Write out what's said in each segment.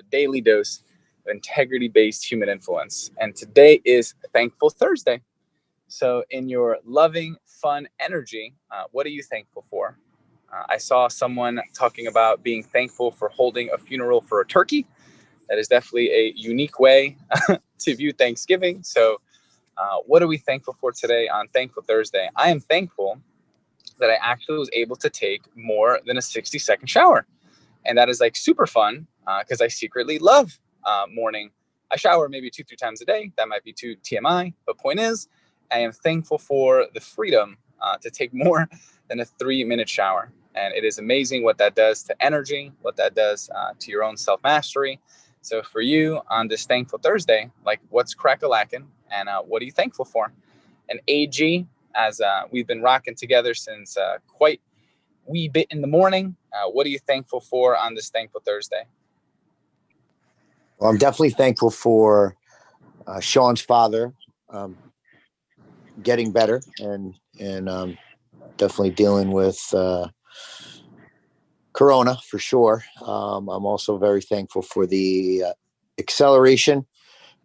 the daily dose of integrity-based human influence. And today is Thankful Thursday. So in your loving, fun energy, what are you thankful for? I saw someone talking about being thankful for holding a funeral for a turkey. That is definitely a unique way to view Thanksgiving. So what are we thankful for today on Thankful Thursday? I am thankful that I actually was able to take more than a 60-second shower. And that is like super fun because I secretly love morning. I shower maybe 2-3 times a day. That might be too TMI. But point is, I am thankful for the freedom to take more than a 3-minute shower. And it is amazing what that does to energy, what that does to your own self-mastery. So for you on this Thankful Thursday, like what's crack-a-lackin' and what are you thankful for? And AG, as we've been rocking together since quite wee bit in the morning, what are you thankful for on this Thankful Thursday? Well, I'm definitely thankful for Sean's father getting better and definitely dealing with Corona for sure. I'm also very thankful for the acceleration,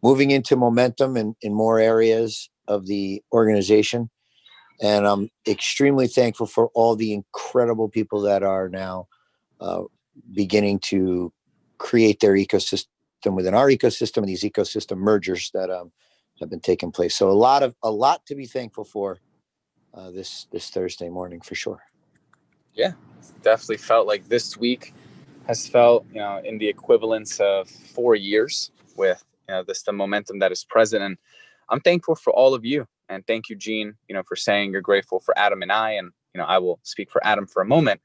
moving into momentum in more areas of the organization. And I'm extremely thankful for all the incredible people that are now beginning to create their ecosystem within our ecosystem and these ecosystem mergers that have been taking place. So a lot to be thankful for this Thursday morning for sure. Yeah, definitely felt like this week has felt, in the equivalence of 4 years with, the momentum that is present. And I'm thankful for all of you. And thank you, Gene, for saying you're grateful for Adam and I. And, I will speak for Adam for a moment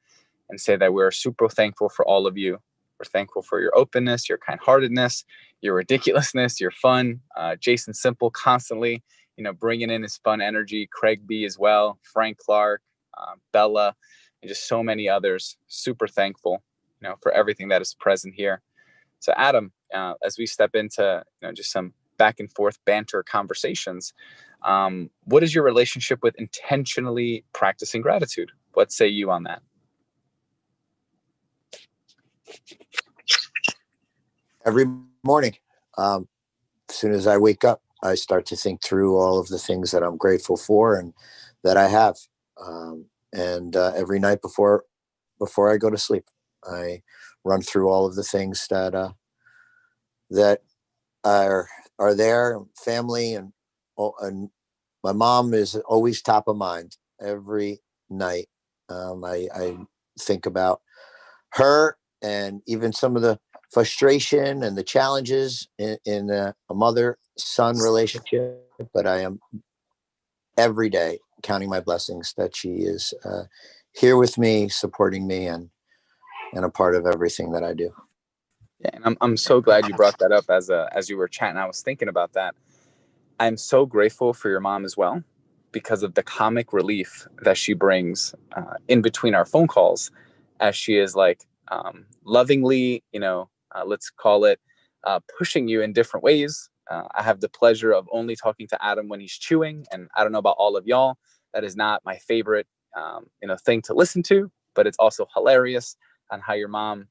and say that we're super thankful for all of you. We're thankful for your openness, your kind-heartedness, your ridiculousness, your fun. Jason Simple constantly, bringing in his fun energy. Craig B as well, Frank Clark, Bella, and just so many others. Super thankful, for everything that is present here. So Adam, as we step into, just some back and forth banter conversations, what is your relationship with intentionally practicing gratitude? What say you on that? Every morning, as soon as I wake up, I start to think through all of the things that I'm grateful for and that I have. And every night before I go to sleep, I run through all of the things that are there, family, and my mom is always top of mind every night. I think about her and even some of the frustration and the challenges in a mother-son relationship, but I am every day counting my blessings that she is here with me, supporting me, and a part of everything that I do. Yeah, and I'm so glad you brought that up as you were chatting. I was thinking about that. I'm so grateful for your mom as well because of the comic relief that she brings in between our phone calls, as she is like lovingly, let's call it pushing you in different ways. I have the pleasure of only talking to Adam when he's chewing, and I don't know about all of y'all. That is not my favorite, thing to listen to, but it's also hilarious on how your mom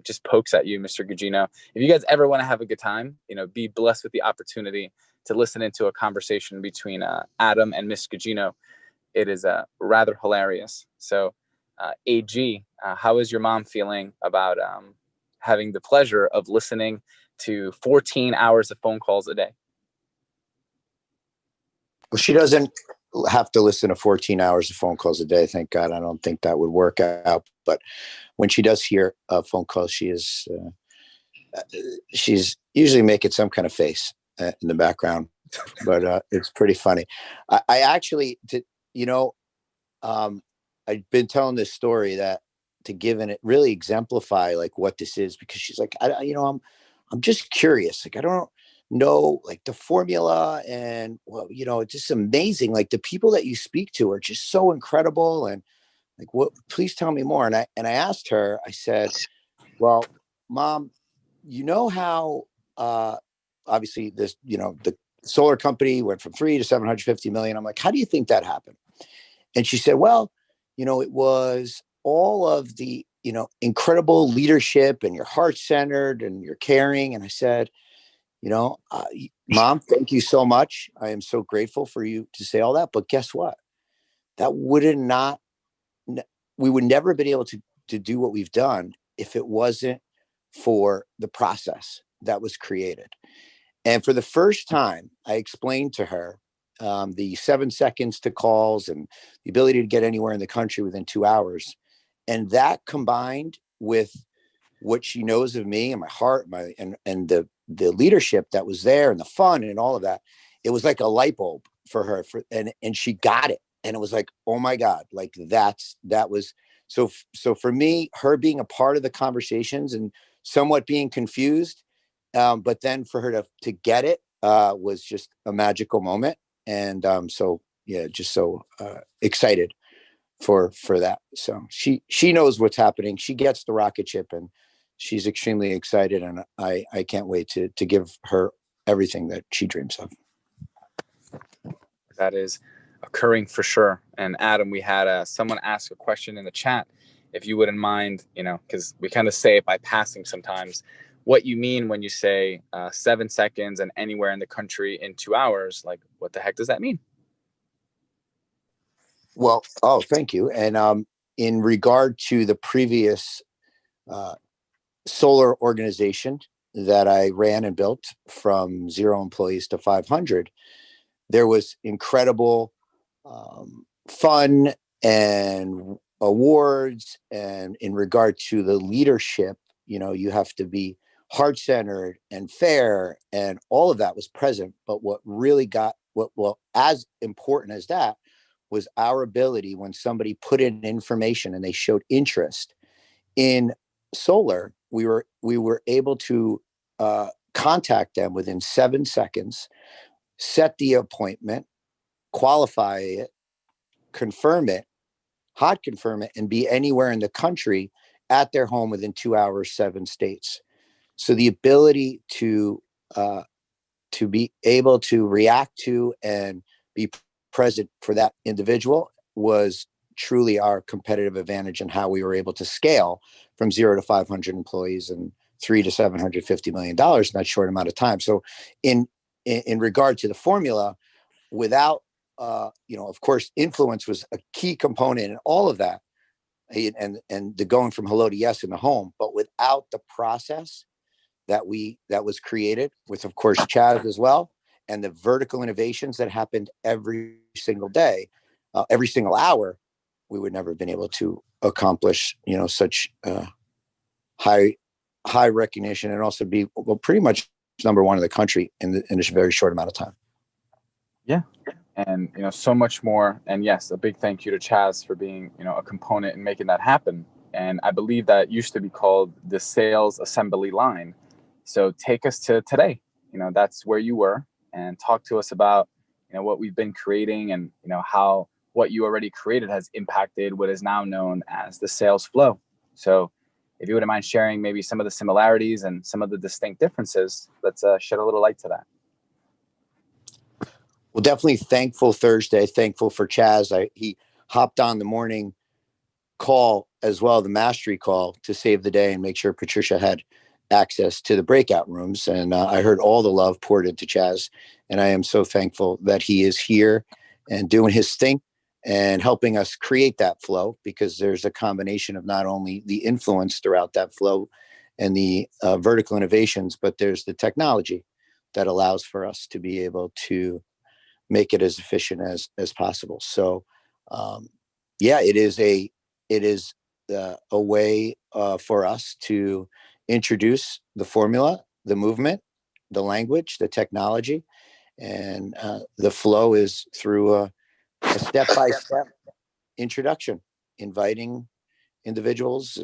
just pokes at you, Mr. Gugino. If you guys ever want to have a good time, be blessed with the opportunity to listen into a conversation between Adam and Miss Gugino. It is rather hilarious. So, AG, how is your mom feeling about having the pleasure of listening to 14 hours of phone calls a day? Well, she doesn't have to listen to 14 hours of phone calls a day. Thank God. I don't think that would work out. But when she does hear a phone call, she's usually making some kind of face in the background, but it's pretty funny. I actually, I've been telling this story to give and it really exemplify like what this is, because she's like, I'm just curious. Like, I don't know like the formula, and well, it's just amazing. Like the people that you speak to are just so incredible. And like, what, please tell me more. And I asked her, I said, well, Mom, how, obviously this, the solar company went from 3 to 750 million. I'm like, how do you think that happened? And she said, well, it was all of the incredible leadership, and you're heart-centered and you're caring. And I said, Mom, thank you so much. I am so grateful for you to say all that. But guess what? That we would never have been able to do what we've done if it wasn't for the process that was created. And for the first time, I explained to her the 7 seconds to calls and the ability to get anywhere in the country within 2 hours. And that combined with what she knows of me and my heart, and the leadership that was there and the fun and all of that, it was like a light bulb for her. And she got it. And it was like, oh my God, like that was so for me, her being a part of the conversations and somewhat being confused, but then for her to get it was just a magical moment. And so yeah, just so excited for that. So she knows what's happening. She gets the rocket ship, and she's extremely excited. And I can't wait to give her everything that she dreams of. That is occurring for sure. And Adam, we had someone ask a question in the chat. If you wouldn't mind, because we kind of say it by passing sometimes, what you mean when you say 7 seconds and anywhere in the country in 2 hours. Like, what the heck does that mean? Well, thank you. And in regard to the previous solar organization that I ran and built from 0 employees to 500, there was incredible fun and awards. And in regard to the leadership, you have to be heart-centered and fair, and all of that was present. But what really as important as that was our ability, when somebody put in information and they showed interest in solar, we were able to contact them within 7 seconds, set the appointment, qualify it, confirm it, hot confirm it, and be anywhere in the country at their home within 2 hours, 7 states. So the ability to be able to react to and be present for that individual was truly our competitive advantage, in how we were able to scale from 0 to 500 employees and $3 to $750 million in that short amount of time. So in regard to the formula, without, of course, influence was a key component in all of that, and the going from hello to yes in the home. But without the process that was created with, of course, Chaz as well, and the vertical innovations that happened every single day, every single hour, we would never have been able to accomplish, such high recognition, and also be pretty much number one in the country in a very short amount of time. Yeah. And, so much more. And yes, a big thank you to Chaz for being, a component in making that happen. And I believe that used to be called the sales assembly line. So take us to today. That's where you were, and talk to us about, what we've been creating, and, how what you already created has impacted what is now known as the sales flow. So if you wouldn't mind sharing maybe some of the similarities and some of the distinct differences, let's shed a little light to that. Well, definitely thankful Thursday. Thankful for Chaz. He hopped on the morning call as well, the mastery call, to save the day and make sure Patricia had access to the breakout rooms. And I heard all the love poured into Chaz. And I am so thankful that he is here and doing his thing and helping us create that flow, because there's a combination of not only the influence throughout that flow and the vertical innovations, but there's the technology that allows for us to be able to make it as efficient as possible. So, it is a way for us to introduce the formula, the movement, the language, the technology, and the flow is through a step-by-step introduction, inviting individuals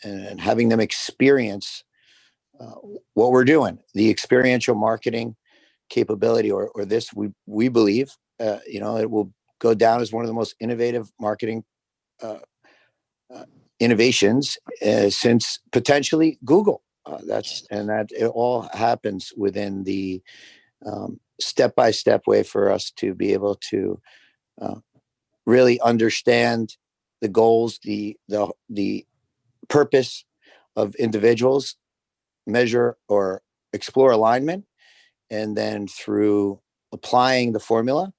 and having them experience what we're doing. The experiential marketing capability, or this, we believe, it will go down as one of the most innovative marketing innovations since potentially Google. That it all happens within the step-by-step way for us to be able to really understand the goals, the purpose of individuals, measure or explore alignment. And then through applying the formula,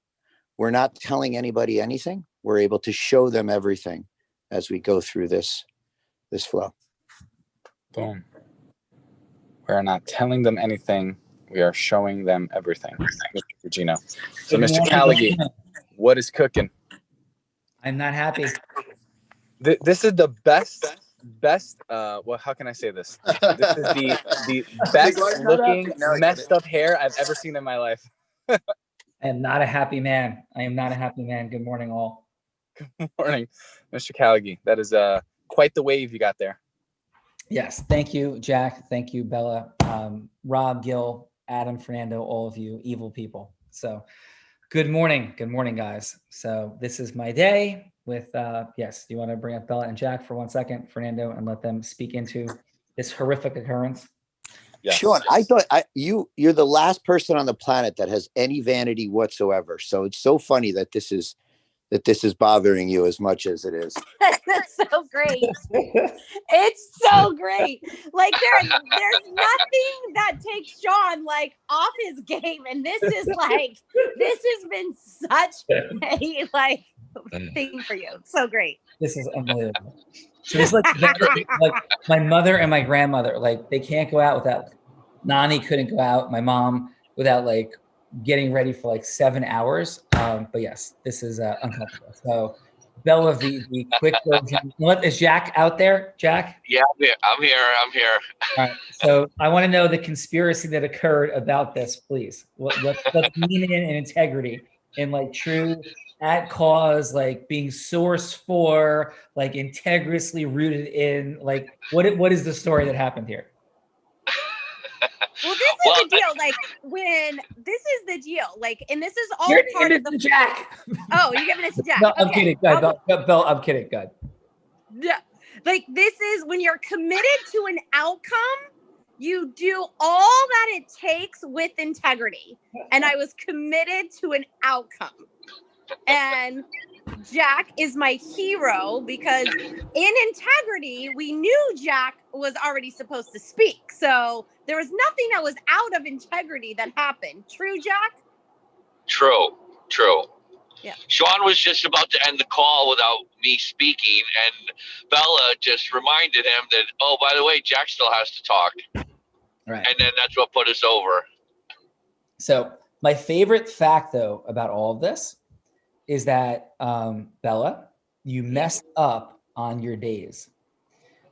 we're not telling anybody anything. We're able to show them everything as we go through this flow. Boom. We're not telling them anything. We are showing them everything. Mr. Gugino. So, Mr. Callaghan, what is cooking? I'm not happy. This is the best. Well, how can I say this? This is the best looking messed up hair I've ever seen in my life. I am not a happy man. I am not a happy man. Good morning, all. Good morning, Mr. Callaghan. That is quite the wave you got there. Yes, thank you, Jack. Thank you, Bella, Rob, Gil, Adam, Fernando, all of you evil people. So good morning, guys. So this is my day with, yes, do you want to bring up Bella and Jack for 1 second, Fernando, and let them speak into this horrific occurrence? Yes. Sean, I thought you're the last person on the planet that has any vanity whatsoever. So it's so funny that this is bothering you as much as it is. That's so great. It's so great. Like there's nothing that takes Sean like off his game. And this has been such a like thing for you. So great. This is unbelievable. So it's like my mother and my grandmother, like they can't go out without, Nani couldn't go out, my mom, without like getting ready for like 7 hours. But yes, this is uncomfortable. So Bella, the quick version. What is Jack out there? Jack? Yeah, I'm here. All right. So I want to know the conspiracy that occurred about this, please. What's meaning and integrity and like true at cause, like being sourced for, like integriously rooted in, like what is the story that happened here? Well, this is the deal. Like this is the deal. Like, and this is all part of the Jack. Oh, you're giving it to Jack. No, I'm kidding. Bell, I'm kidding. Good. Yeah. Like this is when you're committed to an outcome, you do all that it takes with integrity. And I was committed to an outcome. And Jack is my hero because in integrity, we knew Jack was already supposed to speak. So there was nothing that was out of integrity that happened. True, Jack? True. Yeah. Sean was just about to end the call without me speaking, and Bella just reminded him that, oh, by the way, Jack still has to talk. Right. And then that's what put us over. So my favorite fact, though, about all of this is that, Bella, you messed up on your days.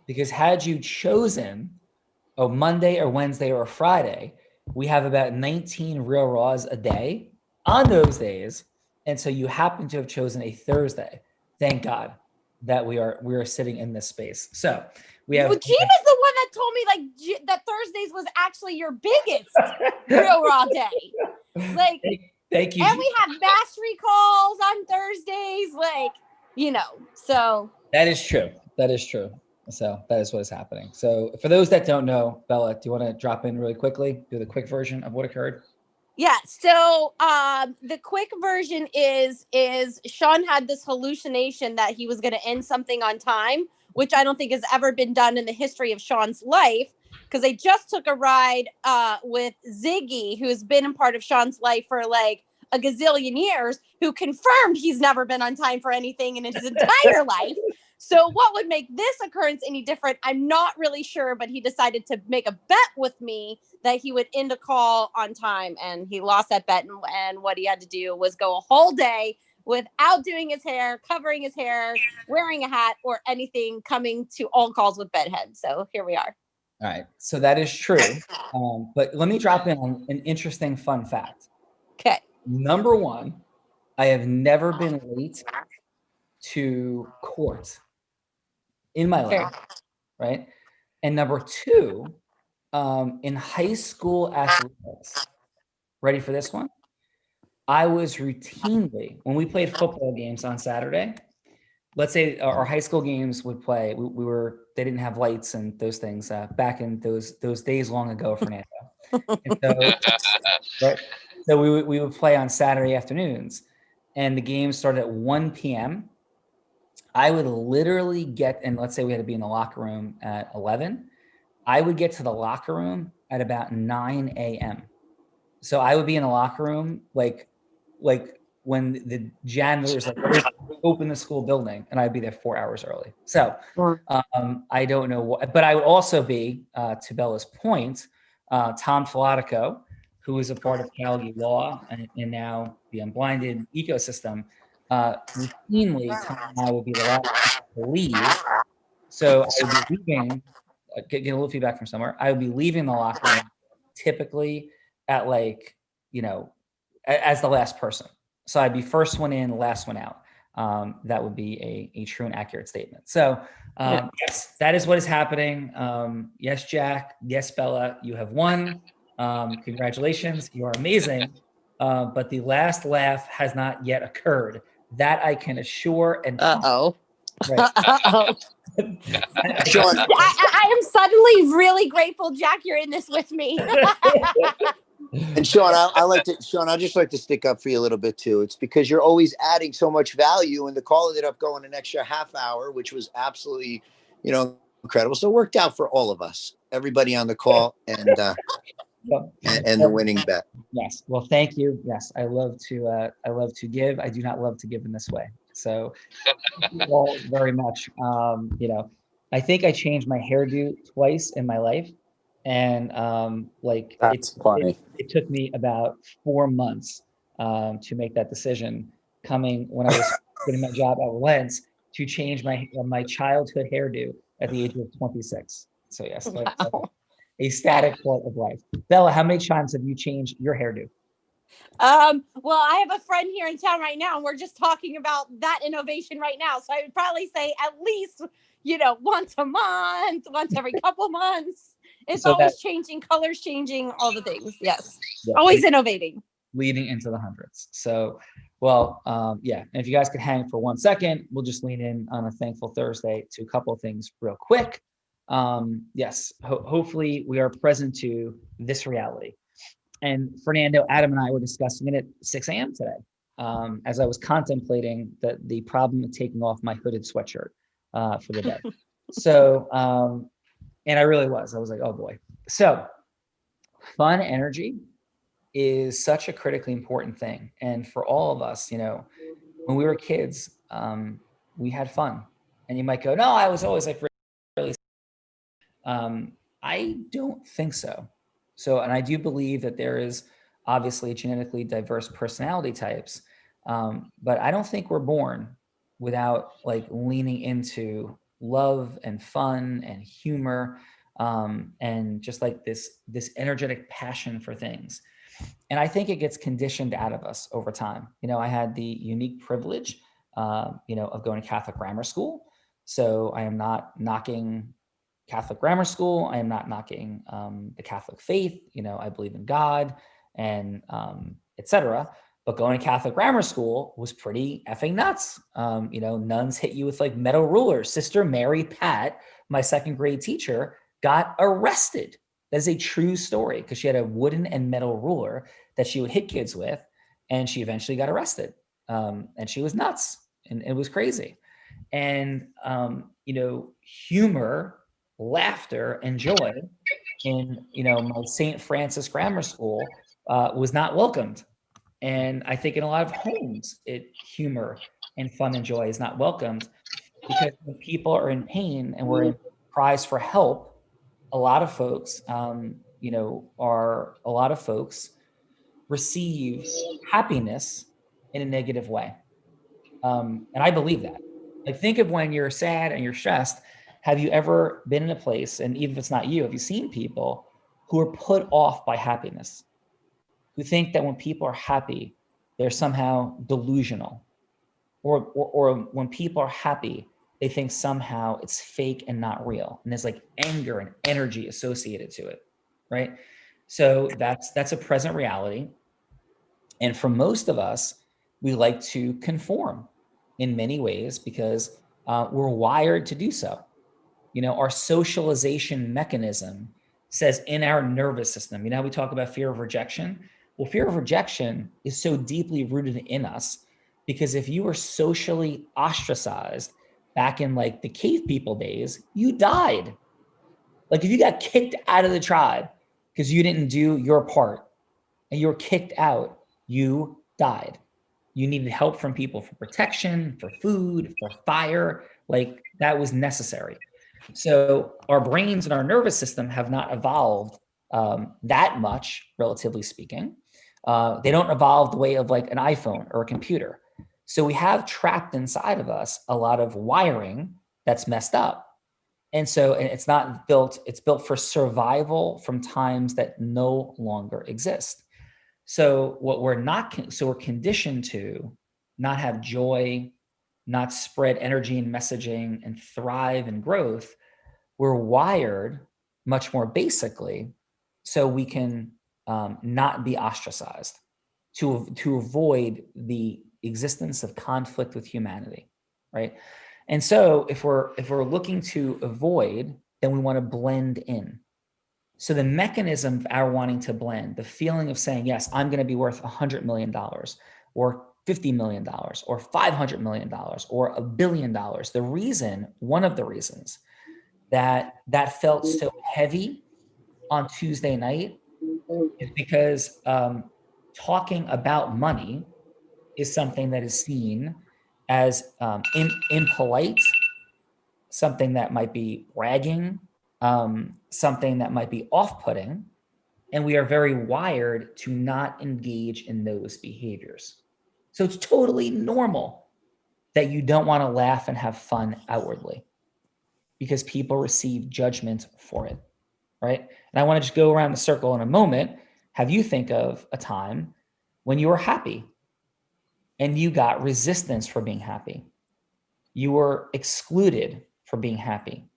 Because had you chosen a Monday or Wednesday or a Friday, we have about 19 real raws a day on those days. And so you happen to have chosen a Thursday. Thank God that we are sitting in this space. So we have. Well, Gene is the one that told me like that Thursdays was actually your biggest real raw day. Like, thank you. And we have mastery calls on Thursdays, like, so. That is true. So that is what is happening. So for those that don't know, Bella, do you want to drop in really quickly, do the quick version of what occurred? Yeah. So the quick version is Sean had this hallucination that he was going to end something on time, which I don't think has ever been done in the history of Sean's life. Because I just took a ride with Ziggy, who has been a part of Sean's life for like a gazillion years, who confirmed he's never been on time for anything in his entire life. So what would make this occurrence any different? I'm not really sure, but he decided to make a bet with me that he would end a call on time, and he lost that bet. And what he had to do was go a whole day without doing his hair, covering his hair, wearing a hat, or anything, coming to all calls with bedhead. So here we are. All right. So that is true. But let me drop in on an interesting fun fact. Okay. Number one, I have never been late to court in my life, right? And number two, in high school athletics, ready for this one? I was routinely, when we played football games on Saturday, let's say our high school games would play, they didn't have lights and those things back in those days long ago, Fernando. And so, right? So we would play on Saturday afternoons, and the game started at 1 p.m. I would literally get, and let's say we had to be in the locker room at 11, I would get to the locker room at about 9 a.m. So I would be in the locker room like when the janitors like open the school building, and I'd be there 4 hours early. So I don't know what, but I would also be, to Bella's point, Tom Filatico, who is a part of Calgary Law and now the Unblinded ecosystem, routinely, Tom and I would be the last people to leave. So I would be leaving, get a little feedback from somewhere. I would be leaving the locker room typically at like, as the last person. So I'd be first one in, last one out. That would be a true and accurate statement. So yes, that is what is happening. Yes, Jack. Yes, Bella, you have won. Congratulations. You are amazing. But the last laugh has not yet occurred. That I can assure and Uh-oh. right. Uh-oh. Sean, I am suddenly really grateful, Jack, you're in this with me. and Sean, I just like to stick up for you a little bit too. It's because you're always adding so much value, and the call ended up going an extra half hour, which was absolutely, incredible. So it worked out for all of us, everybody on the call, and the winning bet. Yes. Well, thank you. Yes, I love to give. I do not love to give in this way. So thank you all very much. I think I changed my hairdo twice in my life. And That's funny. It took me about 4 months to make that decision, coming when I was quitting my job at Lens, to change my childhood hairdo at the age of 26. So yes, that's a static part of life. Bella, how many times have you changed your hairdo? Well, I have a friend here in town right now, and we're just talking about that innovation right now. So I would probably say at least, once a month, once every couple months. It's so always changing, colors changing, all the things. Yes. Always innovating. Leading into the hundreds. So, well, yeah. And if you guys could hang for 1 second, we'll just lean in on a Thankful Thursday to a couple of things real quick. Yes, hopefully we are present to this reality. And Fernando, Adam, and I were discussing it at 6 a.m. today, as I was contemplating the problem of taking off my hooded sweatshirt for the day. So, and I really was. I was like, oh boy. So, fun energy is such a critically important thing. And for all of us, when we were kids, we had fun. And you might go, no, I was always like really. I don't think so. So, and I do believe that there is obviously genetically diverse personality types, but I don't think we're born without like leaning into love and fun and humor, and just like this energetic passion for things. And I think it gets conditioned out of us over time. I had the unique privilege, of going to Catholic grammar school. So I am not knocking Catholic grammar school. I am not knocking the Catholic faith. I believe in God and etc. But going to Catholic grammar school was pretty effing nuts. Nuns hit you with like metal rulers. Sister Mary Pat, my second grade teacher, got arrested. That is a true story, because she had a wooden and metal ruler that she would hit kids with, and she eventually got arrested. And she was nuts, and it was crazy. And humor, laughter, and joy in my St. Francis Grammar School was not welcomed. And I think in a lot of homes, humor and fun and joy is not welcomed, because when people are in pain and we're in cries for help, a lot of folks, receive happiness in a negative way. And I believe that. Like, think of when you're sad and you're stressed. Have you ever been in a place, and even if it's not you, have you seen people who are put off by happiness, who think that when people are happy, they're somehow delusional, or when people are happy, they think somehow it's fake and not real, and there's like anger and energy associated to it, right? So that's a present reality. And for most of us, we like to conform in many ways because we're wired to do so. Our socialization mechanism says in our nervous system, we talk about fear of rejection. Well, fear of rejection is so deeply rooted in us because if you were socially ostracized back in like the cave people days, you died. Like if you got kicked out of the tribe because you didn't do your part and you were kicked out, you died. You needed help from people for protection, for food, for fire. Like that was necessary. So our brains and our nervous system have not evolved that much, relatively speaking. They don't evolve the way of like an iPhone or a computer. So we have trapped inside of us a lot of wiring that's messed up. And so and it's not built, it's built for survival from times that no longer exist. So what we're not, so we're conditioned to not have joy, not spread energy and messaging and thrive and growth. We're wired much more basically so we can not be ostracized, to avoid the existence of conflict with humanity, right? And so if we're looking to avoid, then we want to blend in. So the mechanism of our wanting to blend, the feeling of saying, yes, I'm going to be worth $100 million or $50 million or $500 million or $1 billion. The reason, one of the reasons that felt so heavy on Tuesday night is because talking about money is something that is seen as impolite, something that might be bragging, something that might be off-putting, and we are very wired to not engage in those behaviors. So it's totally normal that you don't want to laugh and have fun outwardly because people receive judgment for it, right? And I want to just go around the circle in a moment, have you think of a time when you were happy and you got resistance for being happy. You were excluded for being happy.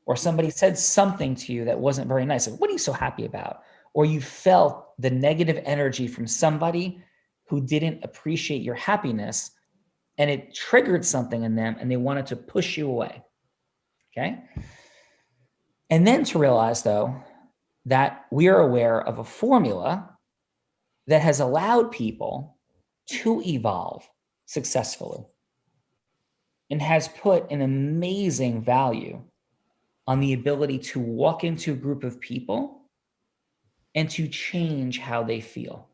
Or somebody said something to you that wasn't very nice. Like, what are you so happy about? Or you felt the negative energy from somebody who didn't appreciate your happiness and it triggered something in them and they wanted to push you away. Okay. And then to realize though, that we are aware of a formula that has allowed people to evolve successfully and has put an amazing value on the ability to walk into a group of people and to change how they feel.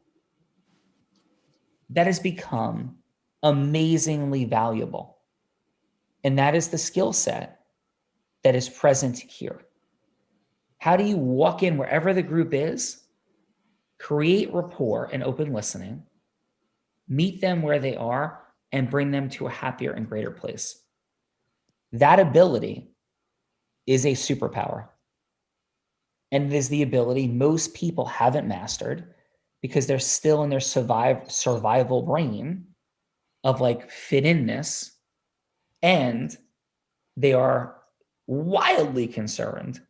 That has become amazingly valuable. And that is the skill set that is present here. How do you walk in wherever the group is, create rapport and open listening, meet them where they are, and bring them to a happier and greater place? That ability is a superpower. And it is the ability most people haven't mastered because they're still in their survival brain of like fit-inness, and they are wildly concerned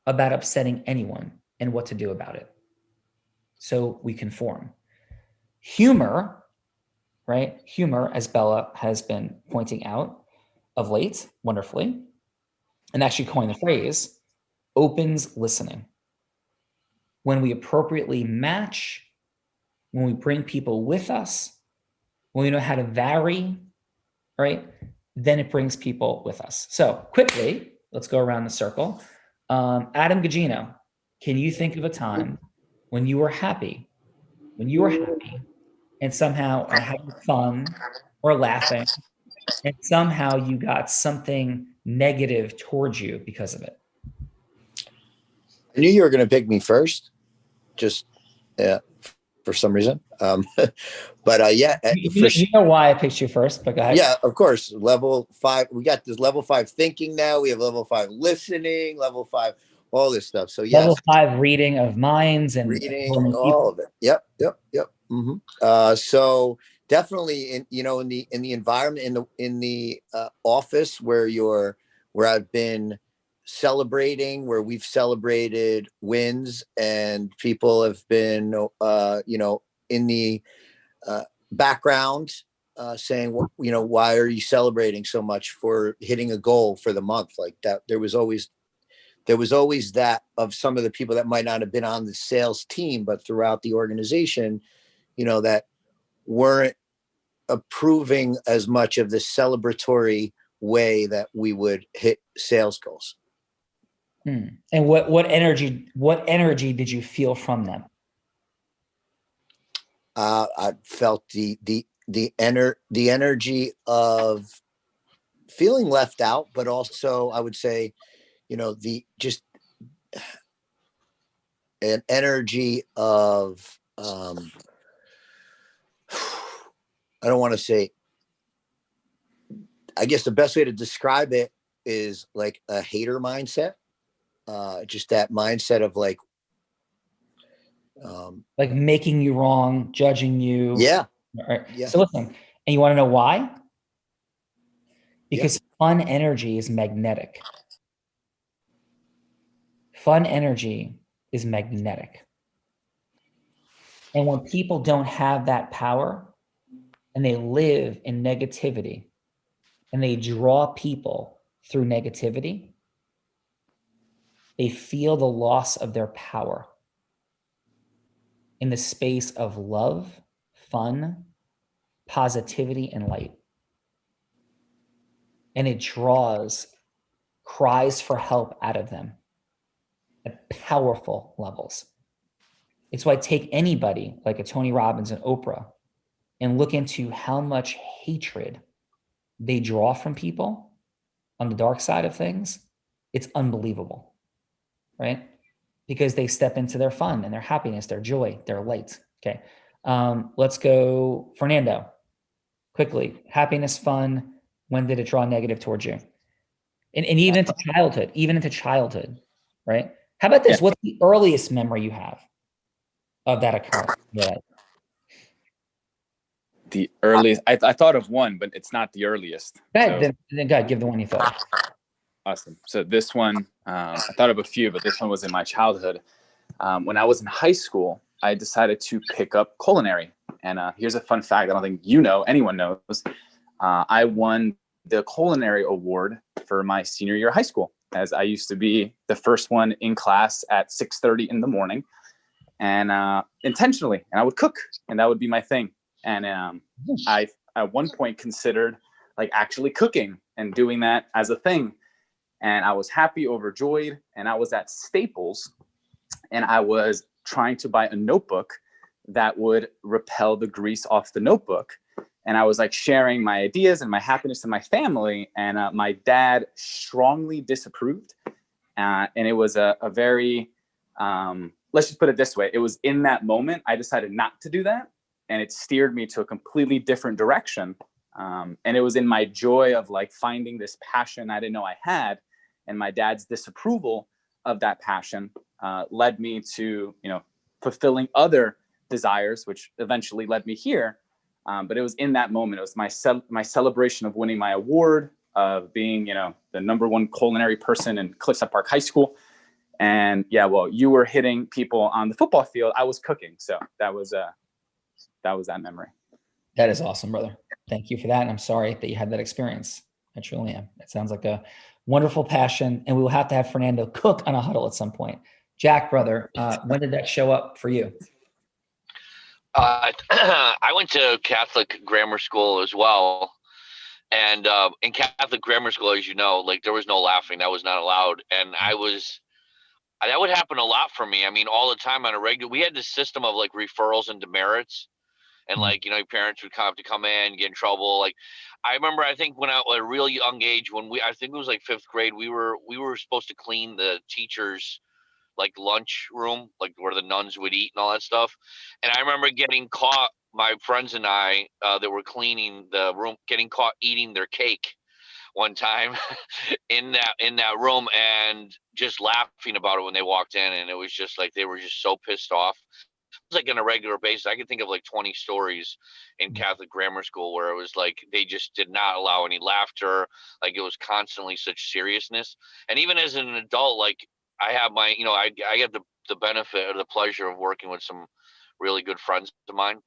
about upsetting anyone and what to do about it. So we conform. Humor, right? Humor, as Bella has been pointing out of late, wonderfully, and actually coined the phrase, opens listening. When we appropriately match, when we bring people with us, when we know how to vary, right? Then it brings people with us. So quickly, let's go around the circle. Adam Gugino, can you think of a time when you were happy, and somehow are having fun or laughing, and somehow you got something negative towards you because of it? I knew you were going to pick me first, just for some reason. But yeah, you know why I picked you first, but go ahead. Yeah, of course. Level 5. We got this level 5 thinking now. We have level 5 listening, level 5, all this stuff. So yes, level 5 reading of minds and reading, all of it. Yep. Mm-hmm. So definitely in the environment, in the office where I've been celebrating, where we've celebrated wins, and people have been in the background saying, why are you celebrating so much for hitting a goal for the month? Like that, there was always that of some of the people that might not have been on the sales team, but throughout the organization, that weren't approving as much of the celebratory way that we would hit sales goals. And what energy did you feel from them? I felt the energy of feeling left out, but also I would say, just an energy of, I don't want to say, I guess the best way to describe it is like a hater mindset. Just that mindset of like making you wrong, judging you. Yeah. Right. Yeah. So listen, and you want to know why? Because fun energy is magnetic. Fun energy is magnetic. And when people don't have that power and they live in negativity and they draw people through negativity, they feel the loss of their power in the space of love, fun, positivity, and light. And it draws cries for help out of them at powerful levels. It's why take anybody like a Tony Robbins and Oprah and look into how much hatred they draw from people on the dark side of things. It's unbelievable, right? Because they step into their fun and their happiness, their joy, their light. Okay. Let's go, Fernando, quickly. Happiness, fun. When did it draw negative towards you? And even into childhood, right? How about this? Yeah. What's the earliest memory you have of that occurring? Yeah. The earliest, I thought of one, but it's not the earliest. Go ahead, then go ahead, give the one you thought. Awesome. So this one, I thought of a few, but this one was in my childhood. When I was in high school, I decided to pick up culinary. And here's a fun fact I don't think anyone knows. I won the culinary award for my senior year of high school, as I used to be the first one in class at 6:30 in the morning, and intentionally. And I would cook, and that would be my thing. And I at one point considered like actually cooking and doing that as a thing. And I was happy, overjoyed. And I was at Staples and I was trying to buy a notebook that would repel the grease off the notebook. And I was like sharing my ideas and my happiness to my family. And my dad strongly disapproved. And it was a very, let's just put it this way. It was in that moment, I decided not to do that. And it steered me to a completely different direction. And it was in my joy of like finding this passion I didn't know I had. And my dad's disapproval of that passion led me to, fulfilling other desires, which eventually led me here. But it was in that moment. It was my celebration of winning my award, of being, the #1 culinary person in Cliffside Park High School. And yeah, well, you were hitting people on the football field. I was cooking. So that was that memory. That is awesome, brother. Thank you for that. And I'm sorry that you had that experience. I truly am. It sounds like a wonderful passion. And we will have to have Fernando cook on a huddle at some point. Jack, brother, when did that show up for you? I went to Catholic grammar school as well. And in Catholic grammar school, as you know, like there was no laughing. That was not allowed. And that would happen a lot for me. I mean, all the time on a regular, we had this system of like referrals and demerits. And like, your parents would have to come in, get in trouble. Like, I remember, I think when I was a real young age, I think it was like 5th grade, we were supposed to clean the teachers' like lunch room, like where the nuns would eat and all that stuff. And I remember getting caught, my friends and I that were cleaning the room, getting caught eating their cake one time in that room and just laughing about it when they walked in. And it was just like, they were just so pissed off. Like on a regular basis, I can think of like 20 stories in Catholic grammar school where it was like they just did not allow any laughter. Like it was constantly such seriousness. And even as an adult, like I have my, I get the benefit or the pleasure of working with some really good friends of mine,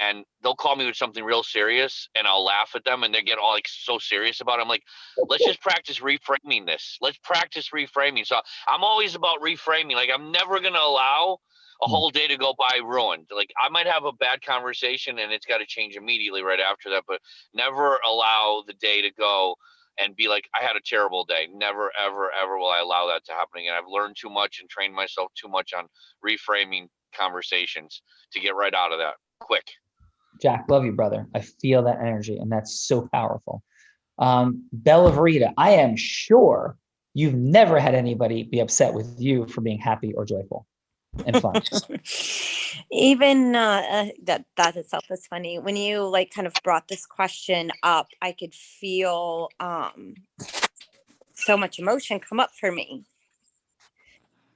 and they'll call me with something real serious, and I'll laugh at them, and they get all like so serious about it. I'm like, let's just practice reframing this. Let's practice reframing. So I'm always about reframing. Like I'm never gonna allow a whole day to go by ruined. Like I might have a bad conversation and it's got to change immediately right after that, but never allow the day to go and be like, I had a terrible day. Never, ever, ever will I allow that to happen again. I've learned too much and trained myself too much on reframing conversations to get right out of that quick. Jack, love you, brother. I feel that energy, and that's so powerful. Bella Verita, I am sure you've never had anybody be upset with you for being happy or joyful and fun. Even that itself is funny. When you like kind of brought this question up, I could feel so much emotion come up for me,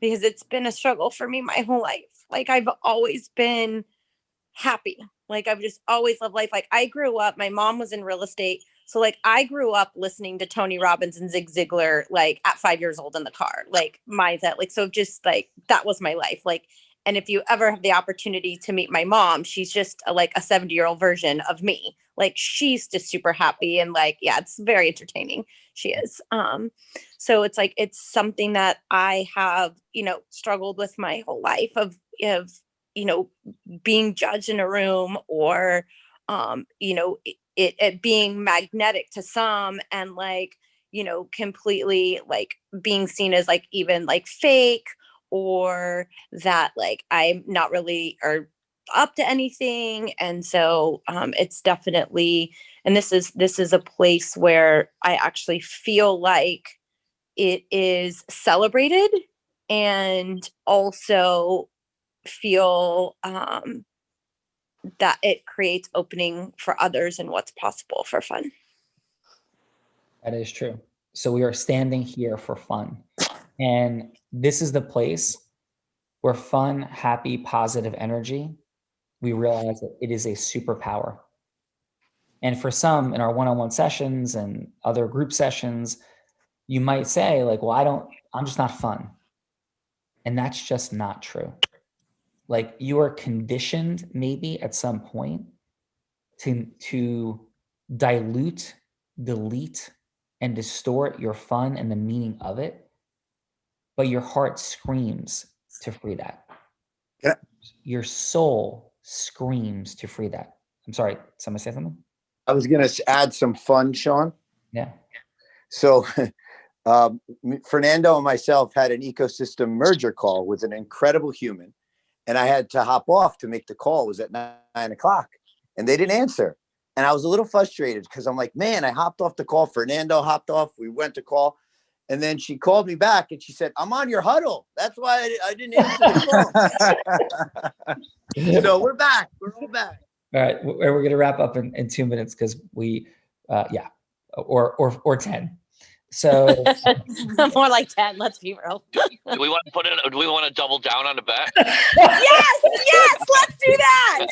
because it's been a struggle for me my whole life. Like, I've always been happy. Like, I've just always loved life. Like, I grew up, my mom was in real estate. So like, I grew up listening to Tony Robbins and Zig Ziglar, like at 5 years old in the car, like mindset. Like, so just like, that was my life. Like, and if you ever have the opportunity to meet my mom, she's just like a 70-year-old version of me. Like, she's just super happy. And like, yeah, it's very entertaining. She is. So it's like, it's something that I have, struggled with my whole life of, being judged in a room, or, it being magnetic to some, and like, completely like being seen as like even like fake, or that like I'm not really or up to anything. And so it's definitely, and this is a place where I actually feel like it is celebrated, and also feel that it creates opening for others and what's possible for fun. That is true. So we are standing here for fun. And this is the place where fun, happy, positive energy, we realize that it is a superpower. And for some in our one-on-one sessions and other group sessions, you might say like, well, I'm just not fun. And that's just not true. Like, you are conditioned maybe at some point to dilute, delete, and distort your fun and the meaning of it, but your heart screams to free that. Yeah. Your soul screams to free that. I'm sorry, somebody say something? I was going to add some fun, Sean. Yeah. So Fernando and myself had an ecosystem merger call with an incredible human, and I had to hop off to make the call. It was at 9:00, and they didn't answer. And I was a little frustrated because I'm like, man, I hopped off the call. Fernando hopped off. We went to call. And then she called me back and she said, I'm on your huddle. That's why I didn't answer the call. So we're back. We're all back. All right. We're going to wrap up in 2 minutes because we, or 10. So more like 10. Let's be real. Do we want to double down on the bet? Yes, let's do that.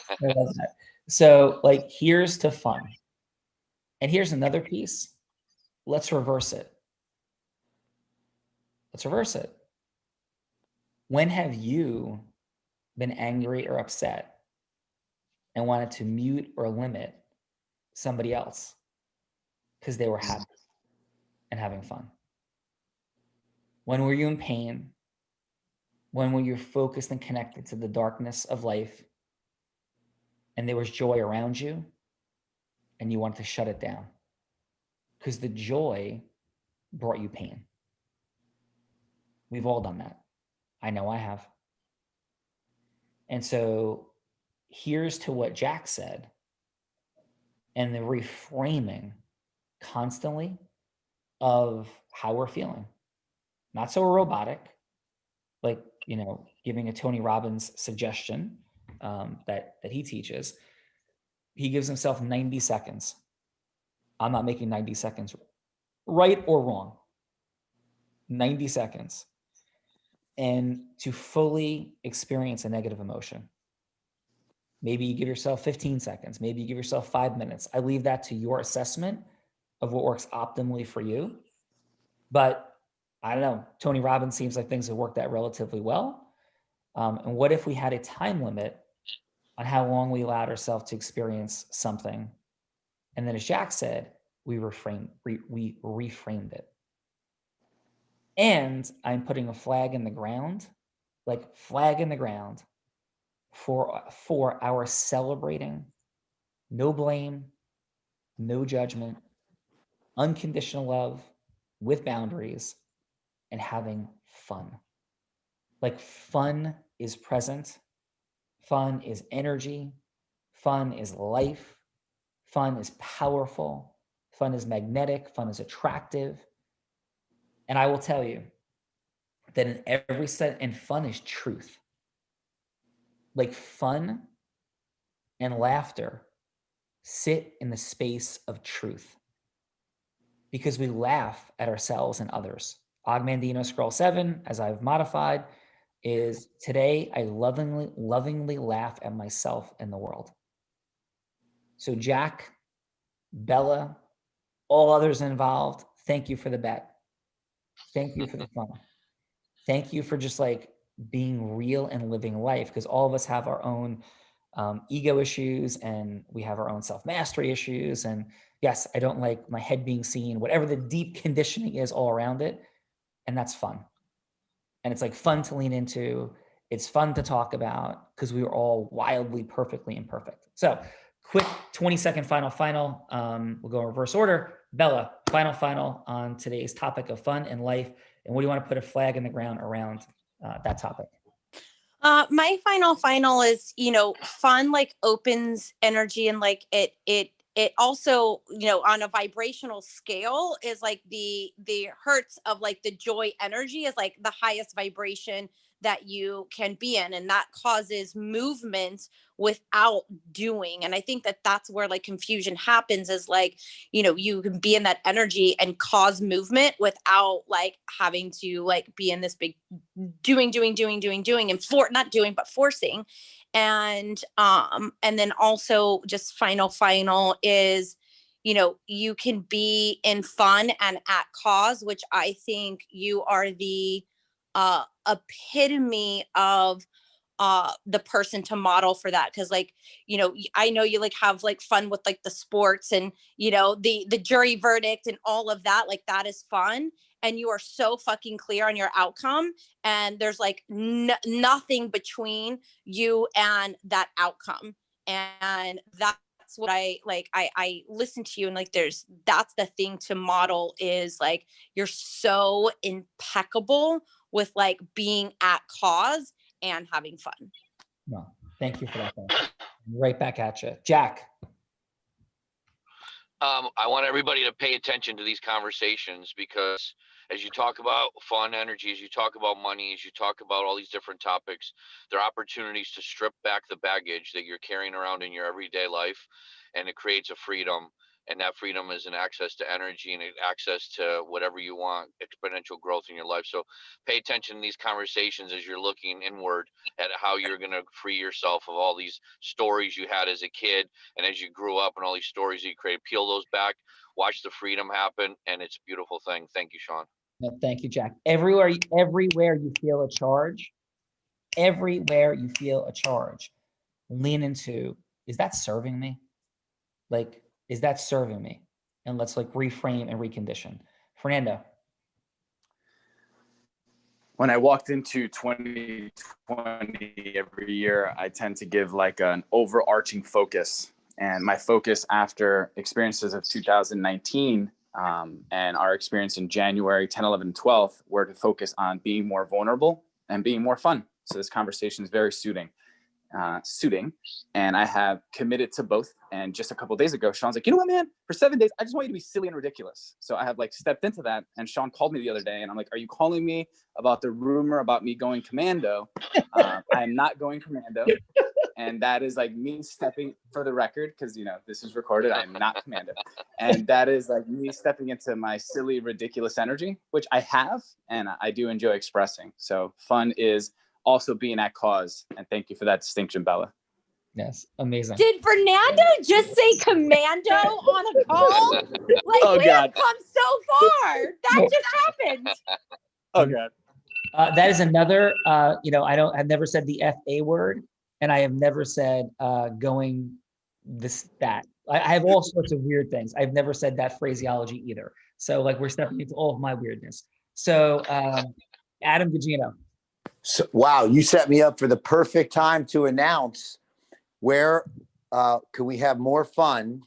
I love that. So like, here's to fun. And here's another piece. Let's reverse it. Let's reverse it. When have you been angry or upset and wanted to mute or limit somebody else because they were happy and having fun? When were you in pain? When were you focused and connected to the darkness of life and there was joy around you and you wanted to shut it down? Because the joy brought you pain. We've all done that. I know I have. And so here's to what Jack said, and the reframing constantly of how we're feeling. Not so robotic, like, giving a Tony Robbins suggestion that he teaches. He gives himself 90 seconds. I'm not making 90 seconds right or wrong. 90 seconds. And to fully experience a negative emotion. Maybe you give yourself 15 seconds. Maybe you give yourself 5 minutes. I leave that to your assessment of what works optimally for you. But I don't know. Tony Robbins seems like things have worked out relatively well. And what if we had a time limit on how long we allowed ourselves to experience something? And then, as Jack said, we reframed it. And I'm putting a flag in the ground, for our celebrating, no blame, no judgment, unconditional love with boundaries, and having fun. Like fun is present. Fun is energy. Fun is life. Fun is powerful. Fun is magnetic. Fun is attractive. And I will tell you that in every set, and fun is truth. Like fun and laughter sit in the space of truth because we laugh at ourselves and others. Ogmandino Scroll 7, as I've modified, is today I lovingly laugh at myself and the world. So Jack, Bella, all others involved, thank you for the bet. Thank you for the fun. Thank you for just like being real and living life, because all of us have our own ego issues and we have our own self-mastery issues. And yes, I don't like my head being seen, whatever the deep conditioning is all around it. And that's fun. And it's like fun to lean into. It's fun to talk about because we were all wildly, perfectly imperfect. So quick 20-second final. We'll go in reverse order. Bella, final on today's topic of fun and life. And what do you want to put a flag in the ground around that topic? My final is, fun like opens energy, and like it also, on a vibrational scale is like the hertz of like the joy energy is like the highest vibration that you can be in, and that causes movement without doing. And I think that that's where like confusion happens, is like, you can be in that energy and cause movement without like having to like be in this big doing and not doing but forcing. And then also just final is, you can be in fun and at cause, which I think you are the epitome of the person to model for that. Because like, I know you like have like fun with like the sports and the jury verdict and all of that, like that is fun, and you are so fucking clear on your outcome, and there's like nothing between you and that outcome. And that's what I like. I listen to you, and like that's the thing to model, is like you're so impeccable with like being at cause and having fun. Well, thank you for that. Right back at you. Jack. I want everybody to pay attention to these conversations, because as you talk about fun energy, as you talk about money, as you talk about all these different topics, there are opportunities to strip back the baggage that you're carrying around in your everyday life, and it creates a freedom. And that freedom is an access to energy and access to whatever you want, exponential growth in your life. So pay attention to these conversations as you're looking inward at how you're going to free yourself of all these stories you had as a kid and as you grew up, and all these stories that you created. Peel those back, watch the freedom happen, and it's a beautiful thing. Thank you, Sean. No, thank you, Jack. Everywhere you feel a charge, lean into, is that serving me? Like, is that serving me? And let's like reframe and recondition. Fernando. When I walked into 2020 every year, I tend to give like an overarching focus. And my focus after experiences of 2019 and our experience in January 10, 11, 12 were to focus on being more vulnerable and being more fun. So this conversation is very suiting. And I have committed to both. And just a couple of days ago, Sean's like, you know what, man, for 7 days, I just want you to be silly and ridiculous. So I have like stepped into that. And Sean called me the other day and I'm like, are you calling me about the rumor about me going commando? I am not going commando. And that is like me stepping, for the record, because, this is recorded, I am not commando. And that is like me stepping into my silly, ridiculous energy, which I have, and I do enjoy expressing. So fun is also being at cause. And thank you for that distinction, Bella. Yes, amazing. Did Fernando just say commando on a call? Like, Oh, we God. have come so far. That just happened. Oh, God. That is another, I've never said the F-A word, and I have never said going that. I have all sorts of weird things. I've never said that phraseology either. So like we're stepping into all of my weirdness. So Adam Gugino. So, wow, you set me up for the perfect time to announce where could we have more fun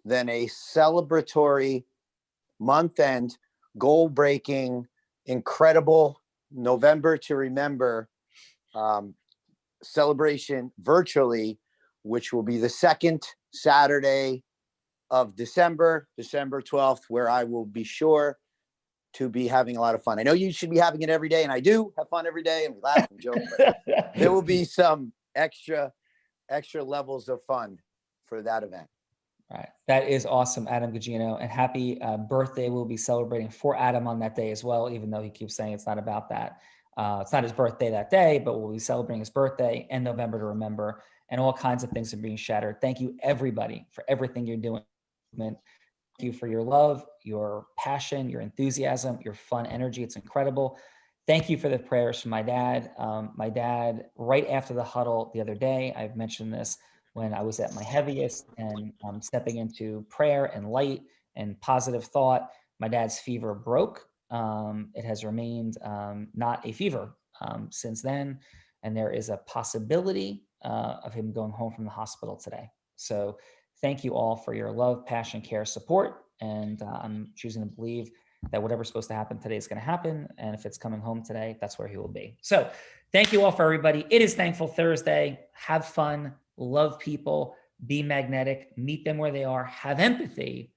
than a celebratory month end, goal breaking, incredible November to remember celebration virtually, which will be the second Saturday of December 12th, where I will be sure to be having a lot of fun. I know you should be having it every day, and I do have fun every day, and we laugh and joke, but there will be some extra levels of fun for that event. Right. That is awesome, Adam Gugino, and happy birthday. We'll be celebrating for Adam on that day as well, even though he keeps saying it's not about that. It's not his birthday that day, but we'll be celebrating his birthday and November to remember, and all kinds of things are being shattered. Thank you, everybody, for everything you're doing. Thank you for your love, your passion, your enthusiasm, your fun energy. It's incredible. Thank you for the prayers from my dad. My dad, right after the huddle the other day, I've mentioned this, when I was at my heaviest and stepping into prayer and light and positive thought, my dad's fever broke. It has remained not a fever since then. And there is a possibility of him going home from the hospital today. So thank you all for your love, passion, care, support. And I'm choosing to believe that whatever's supposed to happen today is going to happen. And if it's coming home today, that's where he will be. So thank you all for everybody. It is Thankful Thursday. Have fun, love people, be magnetic, meet them where they are, have empathy,